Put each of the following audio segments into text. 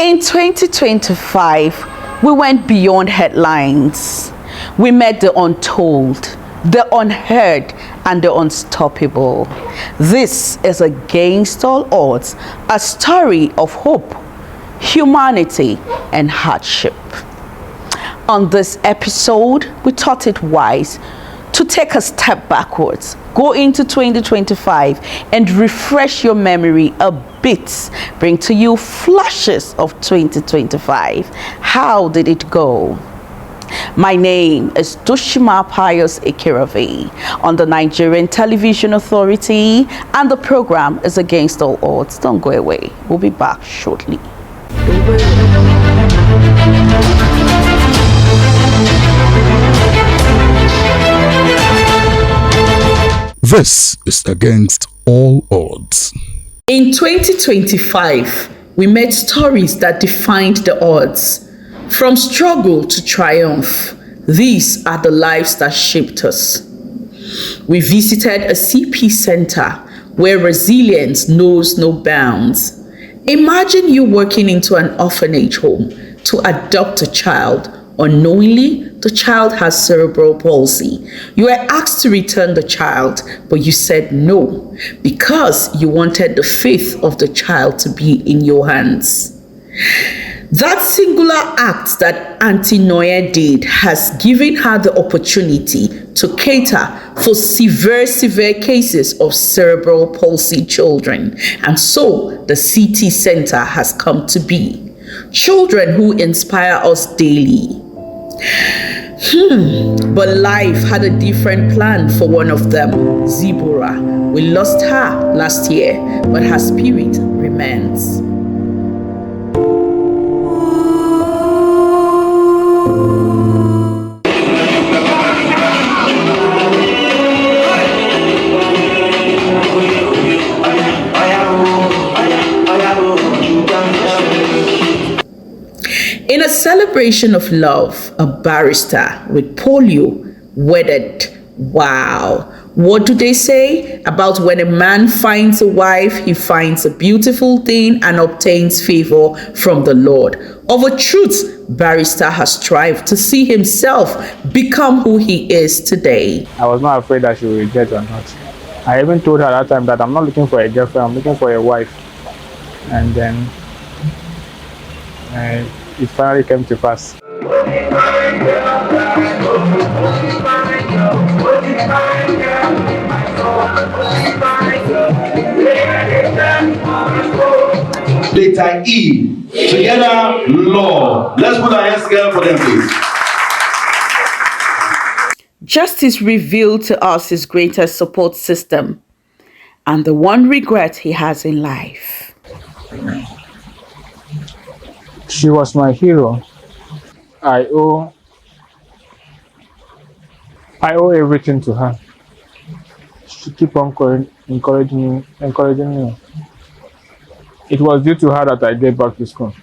In 2025, we went beyond headlines. We met the untold, the unheard, and the unstoppable. This is Against All Odds, a story of hope, humanity, and hardship. On this episode, we thought it wise to take a step backwards, go into 2025 and refresh your memory a bit, bring to you flashes of 2025. How did it go? My name is Dushima Pius Ikiravi on the Nigerian Television Authority, and the program is Against All Odds. Don't go away. We'll be back shortly. This is Against All Odds. In 2025, we met stories that defined the odds. From struggle to triumph, these are the lives that shaped us. We visited a CP center where resilience knows no bounds. Imagine you walking into an orphanage home to adopt a child. Unknowingly, the child has cerebral palsy. You were asked to return the child, but you said no because you wanted the faith of the child to be in your hands. That singular act that Auntie Noya did has given her the opportunity to cater for severe cases of cerebral palsy children. And so the CT Center has come to be. Children who inspire us daily. But life had a different plan for one of them, Zibora. We lost her last year, but her spirit remains. In a celebration of love, a barrister with polio wedded. Wow. What do they say about when a man finds a wife, he finds a beautiful thing and obtains favor from the Lord? Of a truth, barrister has strived to see himself become who he is today. I was not afraid that she would reject or not. I even told her at that time that I'm not looking for a girlfriend, I'm looking for a wife. And then it finally came to pass. Letter E. Together, Lord. Let's put our hands together for them, please. Justice revealed to us his greatest support system and the one regret he has in life. She was my hero. I owe everything to her. She keep on encouraging me. It was due to her that I get back to school.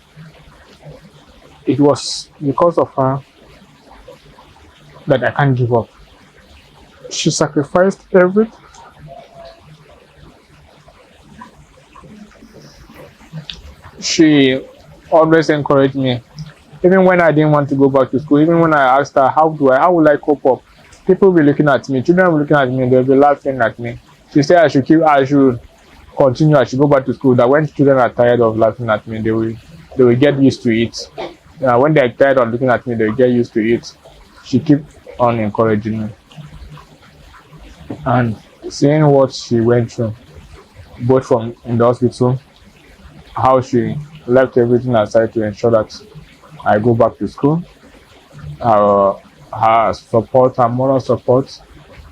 It was because of her that I can't give up. She sacrificed everything. She always encouraged me. Even when I didn't want to go back to school, even when I asked her, how will I cope up? People will be looking at me, children will be looking at me, they'll be laughing at me. She said I should continue, I should go back to school, that when children are tired of laughing at me, they will get used to it. When they're tired of looking at me, they will get used to it. She kept on encouraging me. And seeing what she went through, both from in the hospital, how she left everything aside to ensure that I go back to school, her support, her moral support,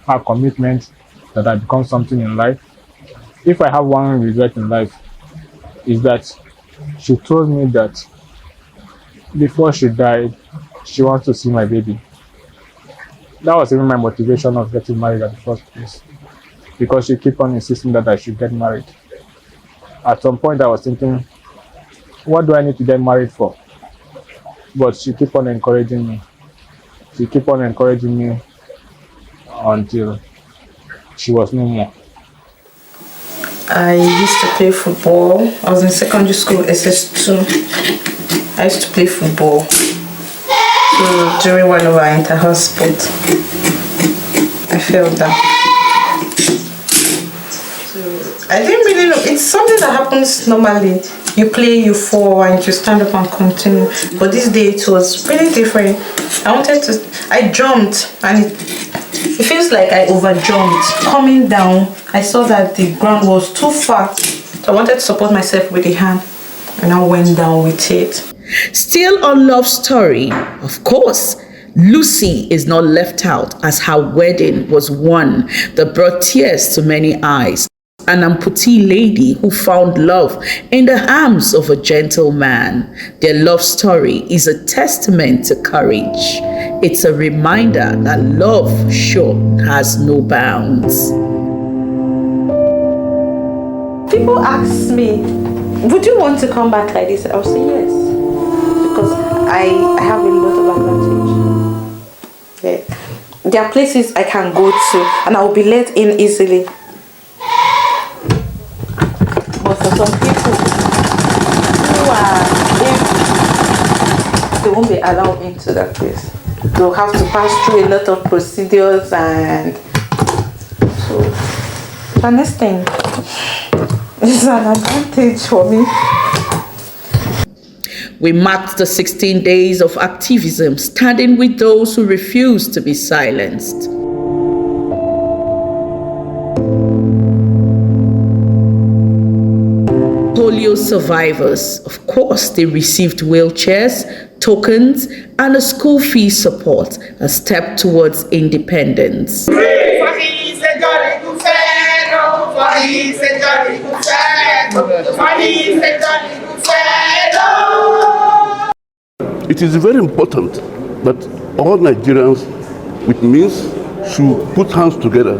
her commitment that I become something in life. If I have one regret in life, is that she told me that before she died, she wants to see my baby. That was even my motivation of getting married at the first place, because she kept on insisting that I should get married. At some point, I was thinking, what do I need to get married for? But she kept on encouraging me. She kept on encouraging me until she was no more. I used to play football. I was in secondary school, SS2. I used to play football. So during one of our inter-house sports, I felt that. So I didn't really know. It's something that happens normally. You play, you fall, and you stand up and continue. But this day it was really different. I jumped, and it feels like I overjumped. Coming down, I saw that the ground was too far. So I wanted to support myself with the hand, and I went down with it. Still on Love Story, of course, Lucy is not left out, as her wedding was one that brought tears to many eyes. An amputee lady who found love in the arms of a gentleman. Their love story is a testament to courage. It's a reminder that love sure has no bounds. People ask me, would you want to come back like this? I'll say yes, because I have a lot of advantage. Yeah. There are places I can go to and I'll be let in easily. But for some people who are empty, they won't be allowed into that place. They'll have to pass through a lot of procedures, and so the next thing is an advantage for me. We marked the 16 days of activism, standing with those who refuse to be silenced. Polio survivors, of course, they received wheelchairs, tokens, and a school fee support, a step towards independence. It is very important that all Nigerians with means should put hands together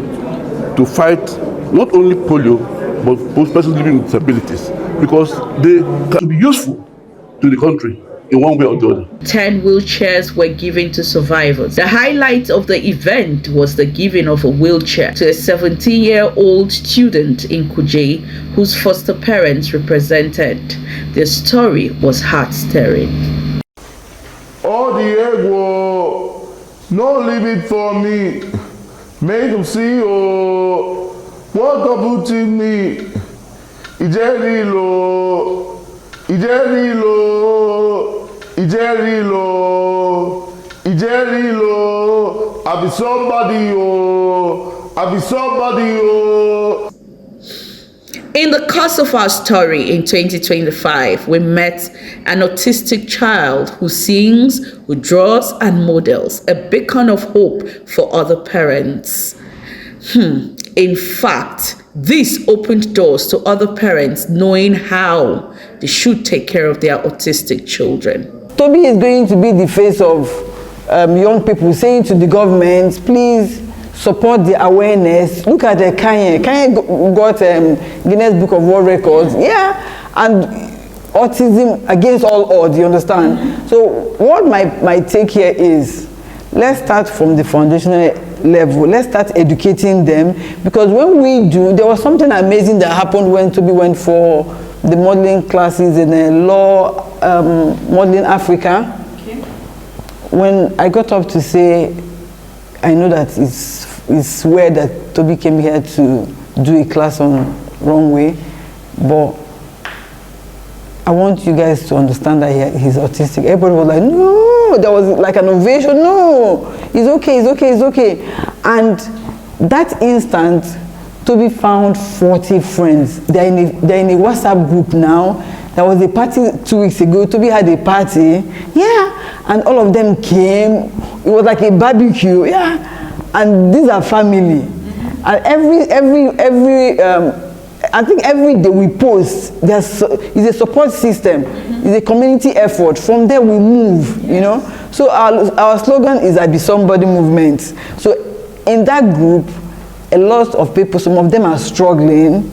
to fight not only polio, but both persons living with disabilities, because they can be useful to the country in one way or the other. 10 wheelchairs were given to survivors. The highlight of the event was the giving of a wheelchair to a 17-year-old student in Kuje, whose foster parents represented. Their story was heart-stirring. All the ego, no leave it for me. Make them see, oh, what up to me. Ijerilo, Ijerilo, Ijerilo, Ijerilo. I be somebody, oh, I be somebody, oh. In the course of our story in 2025, we met an autistic child who sings, who draws and models, a beacon of hope for other parents. In fact, this opened doors to other parents knowing how they should take care of their autistic children. Toby is going to be the face of young people, saying to the government, please support the awareness. Look at Kanye. Kanye got Guinness Book of World Records. Yeah, and autism against all odds, you understand? So what my take here is, let's start from the foundational level. Let's start educating them, because when we do, there was something amazing that happened when Toby went for the modeling classes in Law Modeling Africa. Okay. When I got up to say, I know that it's weird that Toby came here to do a class on runway, but I want you guys to understand that he's autistic. Everybody was like, no, there was like an ovation, no, it's okay, it's okay, it's okay. And that instant, Toby found 40 friends. They're in a WhatsApp group now. There was a party 2 weeks ago. Toby had a party, yeah, and all of them came. It was like a barbecue, yeah, and these are family. And every I think every day we post, it's a support system, it's a community effort. From there we move, you know. So our slogan is I Be Somebody Movement. So in that group, a lot of people, some of them are struggling,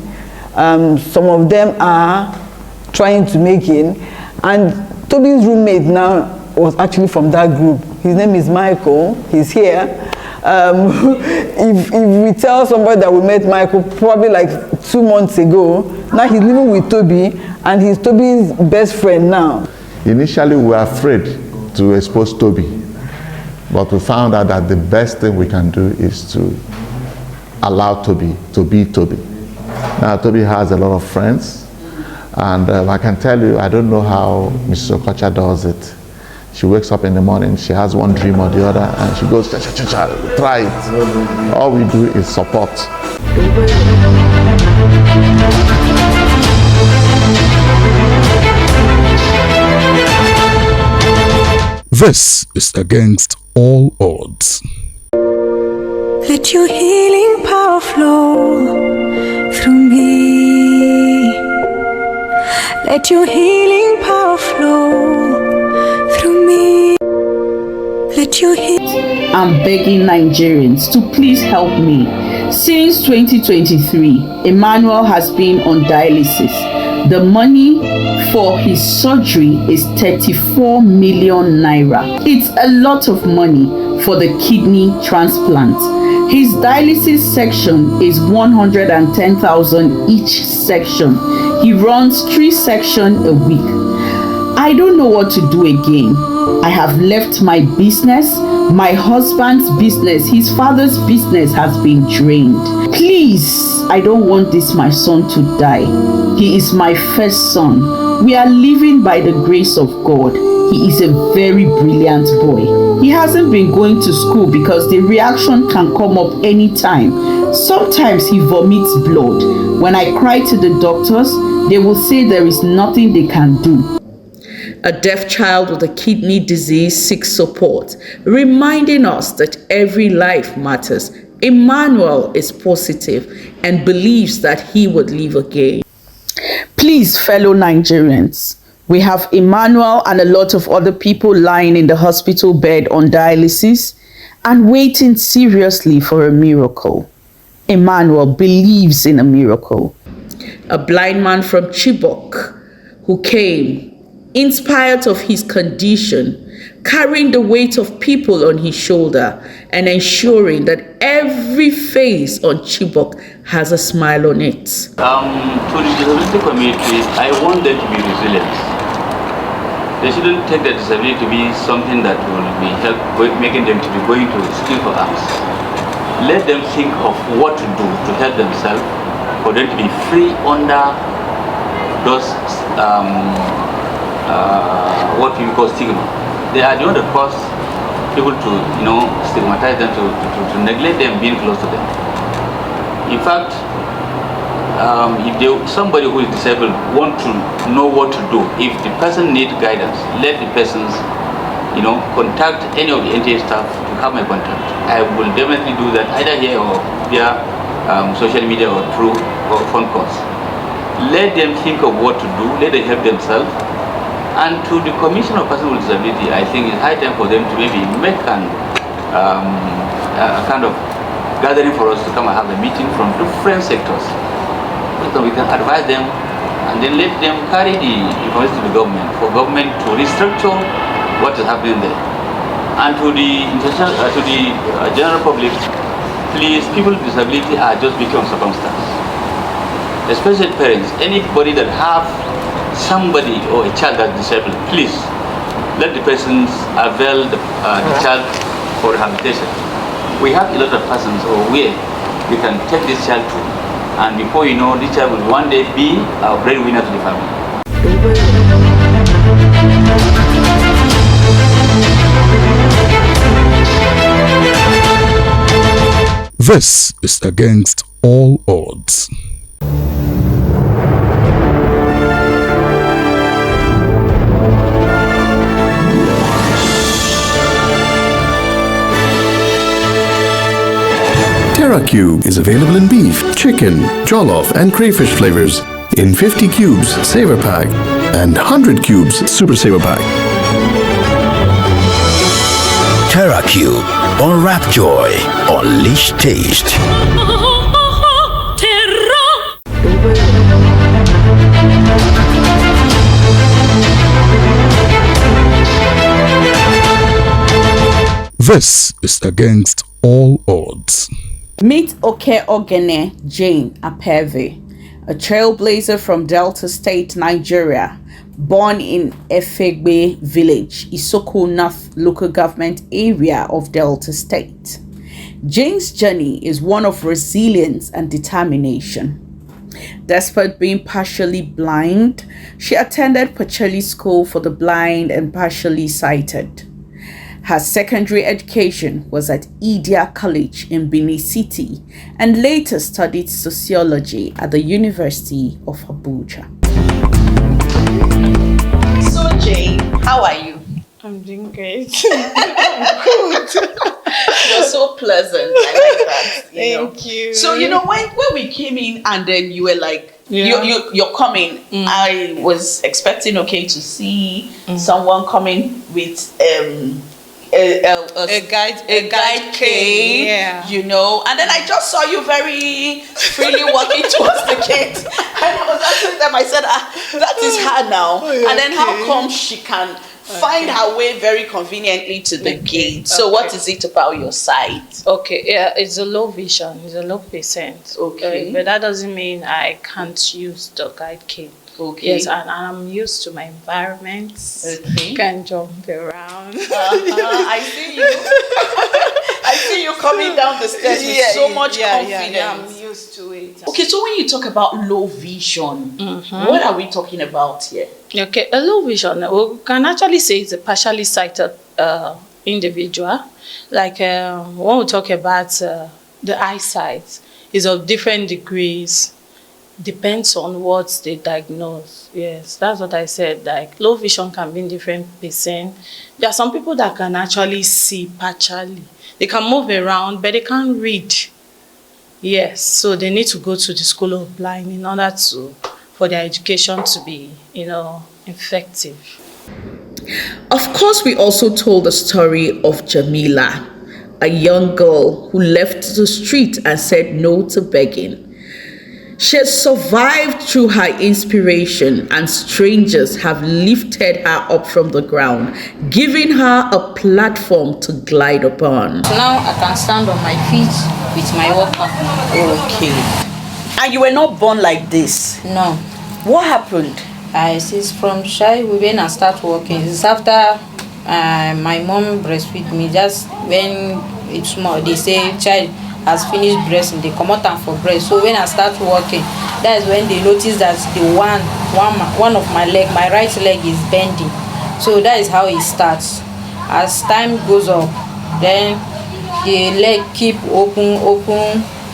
some of them are trying to make it. And Toby's roommate now was actually from that group. His name is Michael, he's here. If we tell somebody that we met Michael probably like 2 months ago, now he's living with Toby and he's Toby's best friend now. Initially, we were afraid to expose Toby, but we found out that the best thing we can do is to allow Toby to be Toby. Now, Toby has a lot of friends, and I can tell you, I don't know how Mrs. Okocha does it. She wakes up in the morning, she has one dream or the other, and she goes, cha-cha-cha-cha, try it. All we do is support. This is Against All Odds. Let your healing power flow through me. Let your healing power flow through me. Let your I'm begging Nigerians to please help me. Since 2023, Emmanuel has been on dialysis. The money for his surgery is 34 million naira. It's a lot of money for the kidney transplant. His dialysis section is 110,000 each section. He runs 3 sections a week. I don't know what to do again. I have left my business, my husband's business, his father's business has been drained. Please, I don't want this my son to die. He is my first son. We are living by the grace of God. He is a very brilliant boy. He hasn't been going to school because the reaction can come up anytime. Sometimes he vomits blood. When I cry to the doctors, they will say there is nothing they can do. A deaf child with a kidney disease seeks support, reminding us that every life matters. Emmanuel is positive and believes that he would live again. Please, fellow Nigerians, we have Emmanuel and a lot of other people lying in the hospital bed on dialysis and waiting seriously for a miracle. Emmanuel believes in a miracle. A blind man from Chibok who came inspired of his condition, carrying the weight of people on his shoulder and ensuring that every face on Chibok has a smile on it. To the disability community, I want them to be resilient. They shouldn't take the disability to be something that will be making them to be going to steal for arms. Let them think of what to do to help themselves, for them to be free under those what we call stigma. They are the one that cause people to, stigmatize them, to neglect them, being close to them. In fact, if somebody who is disabled want to know what to do, if the person needs guidance, let the persons, contact any of the NTA staff to have my contact. I will definitely do that either here or via social media or through phone calls. Let them think of what to do, let them help themselves. And to the Commission of Persons with Disability, I think it's high time for them to maybe make a kind of gathering for us to come and have a meeting from different sectors. So we can advise them and then let them carry the information to the government, for government to restructure what is happening there. And to the general public, please, people with disability are just victims of circumstance. Especially parents, anybody that have somebody or a child that's disabled, please let the persons avail the child for rehabilitation. We have a lot of persons where we can take this child to, and before you know, this child will one day be our breadwinner to the family. This is Against All Odds. Terra Cube is available in beef, chicken, jollof, and crayfish flavors in 50 cubes Saver Pack and 100 cubes Super Saver Pack. Terra Cube. Unwrap joy. Unleash taste. This is Against All Odds. Meet Oke Ogene Jane Apeve, a trailblazer from Delta State, Nigeria, born in Efegbe village, Isoko North local government area of Delta State. Jane's journey is one of resilience and determination. Despite being partially blind, she attended Pacheli School for the Blind and Partially Sighted. Her secondary education was at Idia College in Benin City and later studied sociology at the University of Abuja. So Jane, how are you? I'm doing great. Good. You're so pleasant. I like that. Thank you. So when we came in and then you were like, you're coming. I was expecting to see someone coming with a guide cane, and then I just saw you very freely walking towards the gate, and I was asking them, I said, that is her now, and then how come she can find her way very conveniently to the gate? So what is it about your sight? Okay, yeah, it's a low vision, it's a low percent. Okay, but that doesn't mean I can't use the guide cane. Okay. Yes, and I'm used to my environment. Okay. Can jump around. I see you. I see you coming down the stairs with so much confidence. Yeah, I'm used to it. Okay, so when you talk about low vision, what are we talking about here? Okay, a low vision, we can actually say it's a partially sighted individual. Like when we talk about the eyesight, is of different degrees. Depends on what they diagnose. Yes, that's what I said. Like low vision can be in different percent. There are some people that can actually see partially. They can move around, but they can't read. Yes, so they need to go to the school of blind in order for their education to be, effective. Of course, we also told the story of Jamila, a young girl who left the street and said no to begging. She has survived through her inspiration, and strangers have lifted her up from the ground, giving her a platform to glide upon. Now I can stand on my feet with my walker. Okay. And you were not born like this? No. What happened? Since from childhood when I start walking, it's after my mom breastfeed me. Just when it's small, they say child has finished breasting, they come out for breast. So when I start walking, that is when they notice that the one of my leg, my right leg is bending. So that is how it starts. As time goes up, then the leg keep open,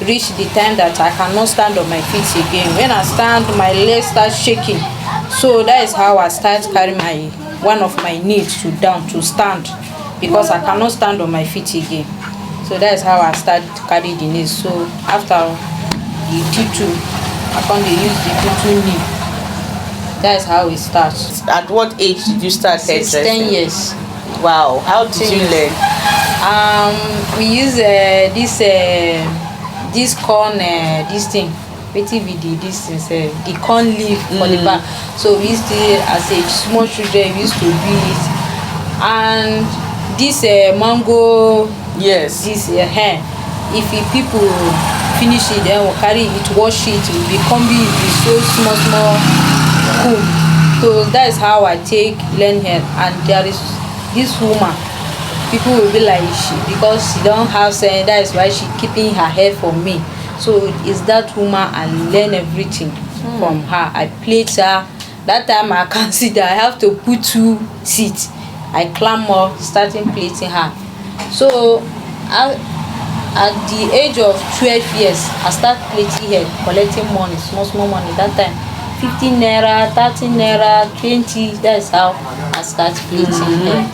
reach the time that I cannot stand on my feet again. When I stand, my leg starts shaking. So that is how I start carrying one of my knees to stand, because I cannot stand on my feet again. So that's how I started to carry the knees. So after the T2, I come to use the T2 knee. That's how it starts. At what age did you start hairdressing? 10 years. Wow, how did you learn? We use this corn, this thing. The corn leaf for the back. So we used to, as a small children, we used to do it. And this mango. Yes. This hair. If people finish it, then we'll carry it, wash it, it will become so small cool. So that is how I learn hair. And there is this woman. People will be like, because she don't have sense, that is why she keeping her hair for me. So it's that woman, I learn everything from her. I plait her. That time I consider I have to put 2 seats. I climb up, starting plaiting her. So at the age of 12 years, I start plaiting hair, collecting money, small money. That time, 15 naira, 30 naira, 20. That's how I start plaiting hair.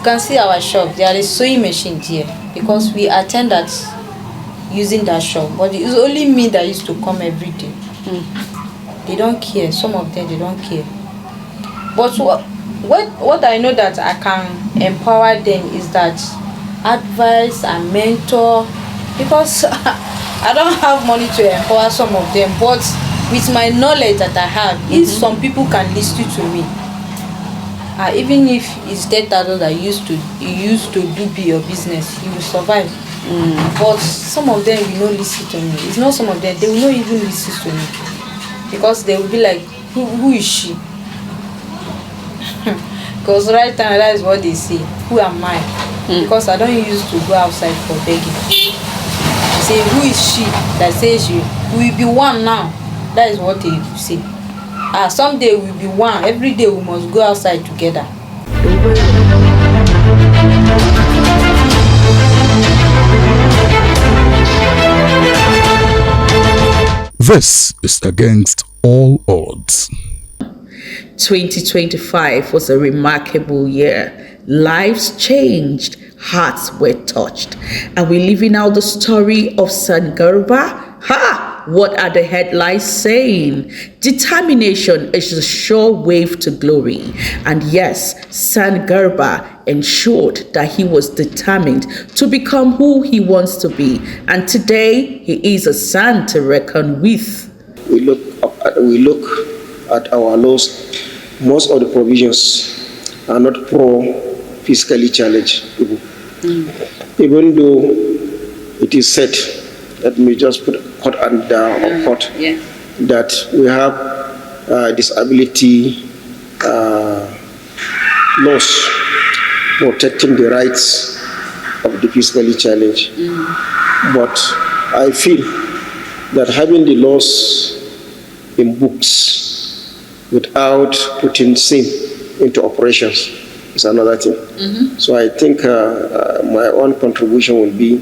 can see our shop. There is sewing machine here because we attend at using that shop. But it's only me that used to come every day. They don't care. Some of them, they don't care. But what I know that I can empower them is that advice and mentor, because I don't have money to empower some of them, but with my knowledge that I have, if some people can listen to me, even if it's 10,000 that you used to do be your business, you will survive. But some of them will not listen to me. It's not some of them, they will not even listen to me, because they will be like, who is she? Because right now that is what they say. Who am I? Because I don't used to go outside for begging. They say, who is she that says you will be one now? That is what they say. Someday we will be one. Every day we must go outside together. This is against all odds. 2025 was a remarkable year. Lives changed, hearts were touched. Are we living out the story of San Garba? What are the headlines saying? Determination is a sure way to glory. And yes, San Garba ensured that he was determined to become who he wants to be. And today, he is a son to reckon with. We look at our laws. Most of the provisions are not physically challenged people. Even though it is said, let me just put hot and hot, that we have disability laws protecting the rights of the physically challenged. But I feel that having the laws in books without putting sin into operations is another thing. So I think my own contribution will be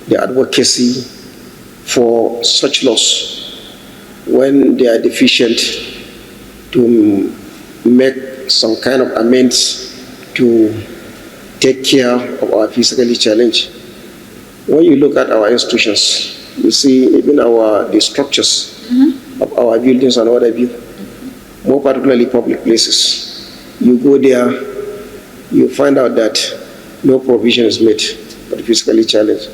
the advocacy for such laws when they are deficient, to make some kind of amends to take care of our physically challenged. When you look at our institutions, you see even the structures of our buildings and what have you, more particularly public places. You go there, you find out that no provision is made for the physically challenged.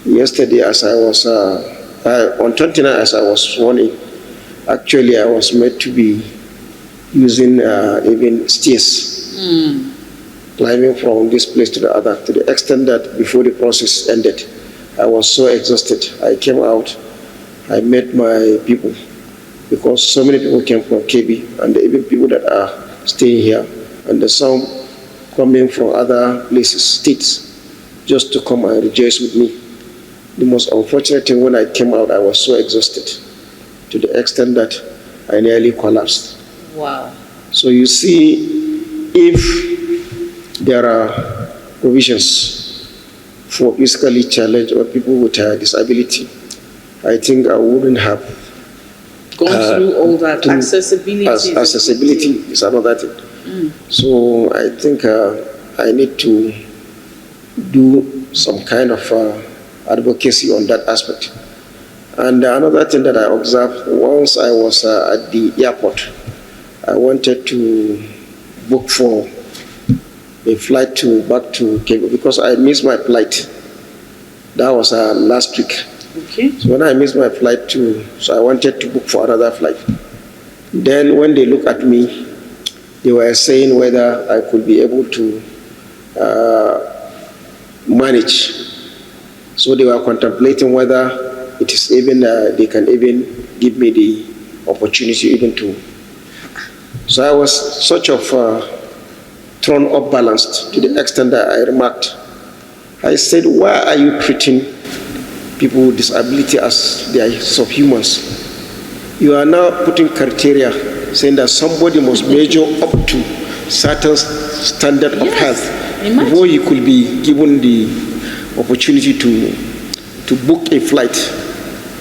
Yesterday, as I was on 29, as I was sworn in, actually I was made to be using even stairs, climbing from this place to the other, to the extent that before the process ended, I was so exhausted. I came out, I met my people, because so many people came from KB, and even people that are staying here, and there's some coming from other places, states, just to come and rejoice with me. The most unfortunate thing, when I came out, I was so exhausted, to the extent that I nearly collapsed. Wow. So you see, if there are provisions for physically challenged or people with disability, I think I wouldn't have gone through all that. Accessibility is another thing. So I think I need to do some kind of advocacy on that aspect. And another thing that I observed, once I was at the airport, I wanted to book for a flight back to Cape, because I missed my flight. That was last week. Okay. So when I missed my flight so I wanted to book for another flight. Then when they look at me, they were saying whether I could be able to manage. So they were contemplating whether it is even they can even give me the opportunity even to. So I was sort of thrown off balanced, to the extent that I remarked. I said, why are you treating people with disability as they are subhumans? You are now putting criteria saying that somebody must measure up to certain standard of health before he could be given the opportunity to book a flight.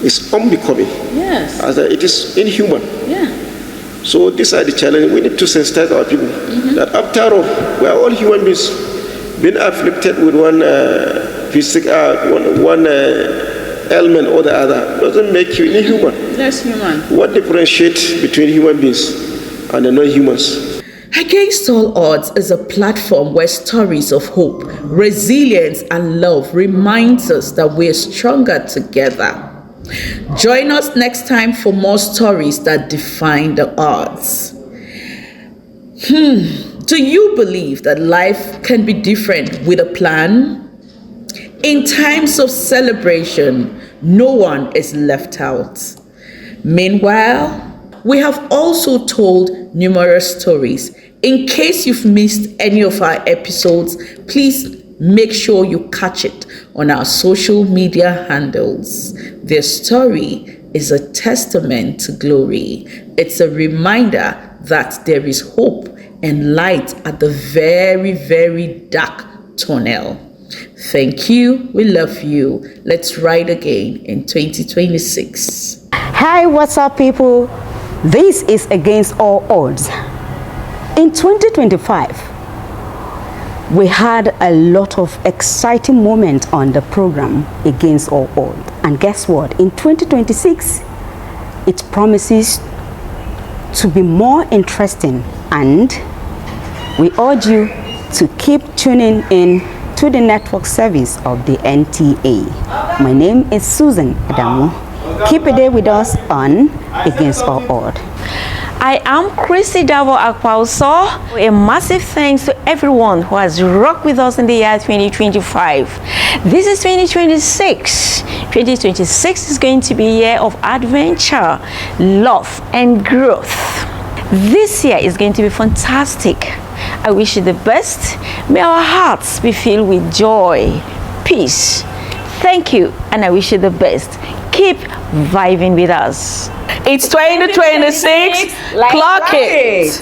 It's unbecoming. Yes. As it is inhuman. Yeah. So these are the challenges. We need to sensitize our people that after all, we are all human beings. being afflicted with one one ailment or the other doesn't make you inhuman. Less human. What differentiates between human beings and the non-humans? Against All Odds is a platform where stories of hope, resilience, and love reminds us that we're stronger together. Join us next time for more stories that define the odds. Do you believe that life can be different with a plan? In times of celebration, no one is left out. Meanwhile, we have also told numerous stories. In case you've missed any of our episodes, please make sure you catch it on our social media handles. Their story is a testament to glory. It's a reminder that there is hope and light at the very, very dark tunnel. Thank you. We love you. Let's ride again in 2026. Hi, what's up, people? This is Against All Odds. In 2025, we had a lot of exciting moments on the program Against All Odds. And guess what? In 2026, it promises to be more interesting, and we urge you to keep tuning in to the network service of the NTA. My name is Susan Adamu. Keep it there with us on Against All Odds. I am Chrissy Davo Akpauso. A massive thanks to everyone who has rocked with us in the year 2025. This is 2026. 2026 is going to be a year of adventure, love, and growth. This year is going to be fantastic. I wish you the best. May our hearts be filled with joy, peace. Thank you, and I wish you the best. Keep vibing with us. It's 2026. Clock it.